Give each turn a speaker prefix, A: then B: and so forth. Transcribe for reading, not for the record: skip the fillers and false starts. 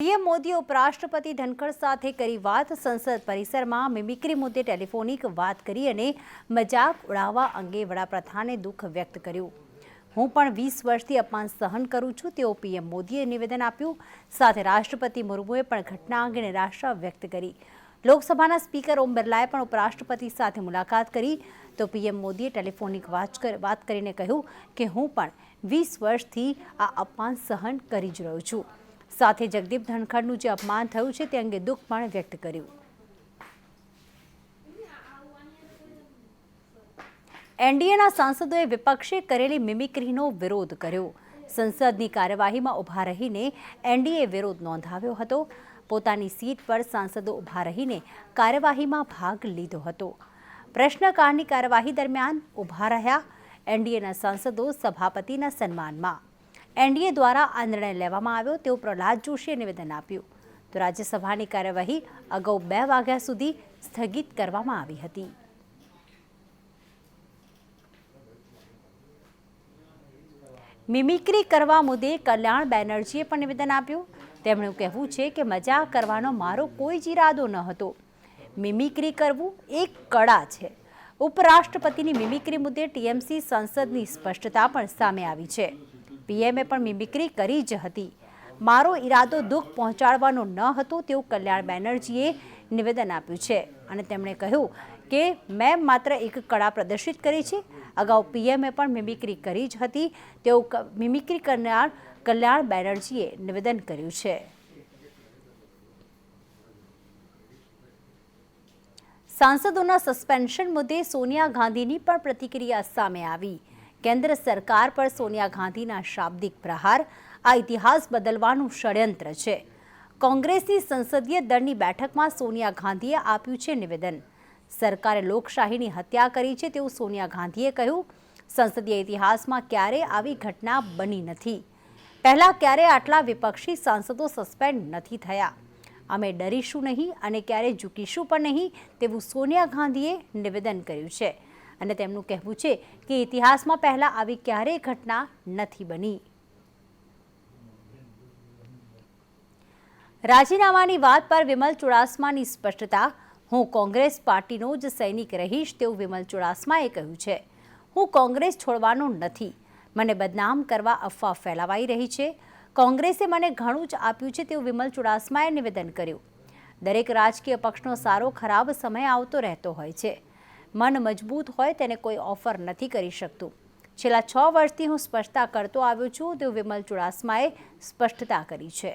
A: PM મોદીએ ઉપરાષ્ટ્રપતિ ધનખડ સાથે કરી વાત। સંસદ પરિસરમાં મિમિક્રી મુદ્દે ટેલિફોનિક વાત કરી અને મજાક ઉડાવવા અંગે વડાપ્રધાને દુઃખ વ્યક્ત કર્યું। હું પણ 20 વર્ષથી અપમાન સહન કરું છું તેવો પીએમ મોદીએ નિવેદન આપ્યું। સાથે રાષ્ટ્રપતિ મુર્મુએ પણ ઘટના અંગે નિરાશા વ્યક્ત કરી। લોકસભાના સ્પીકર ઓમ બિરલાએ પણ ઉપરાષ્ટ્રપતિ સાથે મુલાકાત કરી તો પીએમ મોદીએ ટેલિફોનિક વાત કરીને કહ્યું કે હું પણ 20 વર્ષથી આ અપમાન સહન કરી જ રહ્યો છું। સાથે જગદીપ ધનખડનું જે અપમાન થયું છે તે અંગે દુઃખ પણ વ્યક્ત કર્યું। એનડીએના સાંસદોએ વિપક્ષે કરેલી મિમિક્રીનો વિરોધ કર્યો। સંસદની કાર્યવાહીમાં ઊભા રહીને એનડીએ વિરોધ નોંધાવ્યો હતો। પોતાની સીટ પર સાંસદો ઊભા રહીને કાર્યવાહીમાં ભાગ લીધો હતો। પ્રશ્નકાળની કાર્યવાહી દરમિયાન ઊભા રહ્યા એનડીએના સાંસદો સભાપતિના સન્માનમાં। એનડીએ દ્વારા આ નિર્ણય લેવામાં આવ્યો તેવું પ્રહલાદ જોશીએ નિવેદન આપ્યું તો રાજ્યસભાની કાર્યવાહી અગાઉ 2 વાગ્યા સુધી સ્થગિત કરવામાં આવી હતી। મિમિક્રી કરવા મુદ્દે કલ્યાણ બેનર્જીએ પણ નિવેદન આપ્યું। તેમનું કહેવું છે કે મજાક કરવાનો મારો કોઈ જ ઇરાદો ન હતો। મિમિક્રી કરવું એક કળા છે। ઉપરાષ્ટ્રપતિની મિમિક્રી મુદ્દે ટીએમસી સાંસદની સ્પષ્ટતા પણ સામે આવી છે। પીએમએ પણ મિમિક્રી કરી જ હતી। મારો ઇરાદો દુઃખ પહોંચાડવાનો ન હતો તેવું કલ્યાણ બેનર્જીએ નિવેદન આપ્યું છે અને તેમણે કહ્યું કે મેં માત્ર એક કળા પ્રદર્શિત કરી છે। અગાઉ પીએમએ પણ મિમિક્રી કરી જ હતી તેવું મિમિક્રી કરનાર કલ્યાણ બેનર્જીએ નિવેદન કર્યું છે। સાંસદોના સસ્પેન્શન મુદ્દે સોનિયા ગાંધીની પણ પ્રતિક્રિયા સામે આવી। કેન્દ્ર સરકાર પર સોનિયા ગાંધીના શાબ્દિક પ્રહાર આ ઇતિહાસ બદલવાનું ષડયંત્ર છે। કોંગ્રેસની સંસદીય દળની બેઠકમાં સોનિયા ગાંધીએ આપ્યું છે નિવેદન। સરકારે લોકશાહીની હત્યા કરી છે તેવું સોનિયા ગાંધીએ કહ્યું। સંસદીય ઇતિહાસમાં ક્યારેય આવી ઘટના બની નથી। પહેલા ક્યારેય આટલા વિપક્ષી સાંસદો સસ્પેન્ડ નથી થયા। અમે ડરીશું નહીં અને ક્યારેય ઝૂકીશું પણ નહીં તેવું સોનિયા ગાંધીએ નિવેદન કર્યું છે અને તેમનું કહેવું છે કે ઇતિહાસમાં પહેલા આવી ક્યારેય ઘટના નથી બની। રાજીનામાની વાત પર વિમલ ચુડાસમાની સ્પષ્ટતા। હું કોંગ્રેસ પાર્ટીનો જ સૈનિક રહીશ તેવું વિમલ ચુડાસમાએ કહ્યું છે। હું કોંગ્રેસ છોડવાનો નથી। મને બદનામ કરવા અફવા ફેલાવાઈ રહી છે। કોંગ્રેસે મને ઘણું જ આપ્યું છે તેવું વિમલ ચુડાસમાએ નિવેદન કર્યું। દરેક રાજકીય પક્ષનો સારો ખરાબ સમય આવતો રહેતો હોય છે। મન મજબૂત હોય તેને કોઈ ઓફર નથી કરી શકતું। છેલ્લા 6 વર્ષથી હું સ્પષ્ટતા કરતો આવ્યો છું તેવું વિમલ ચુડાસમાએ સ્પષ્ટતા કરી છે।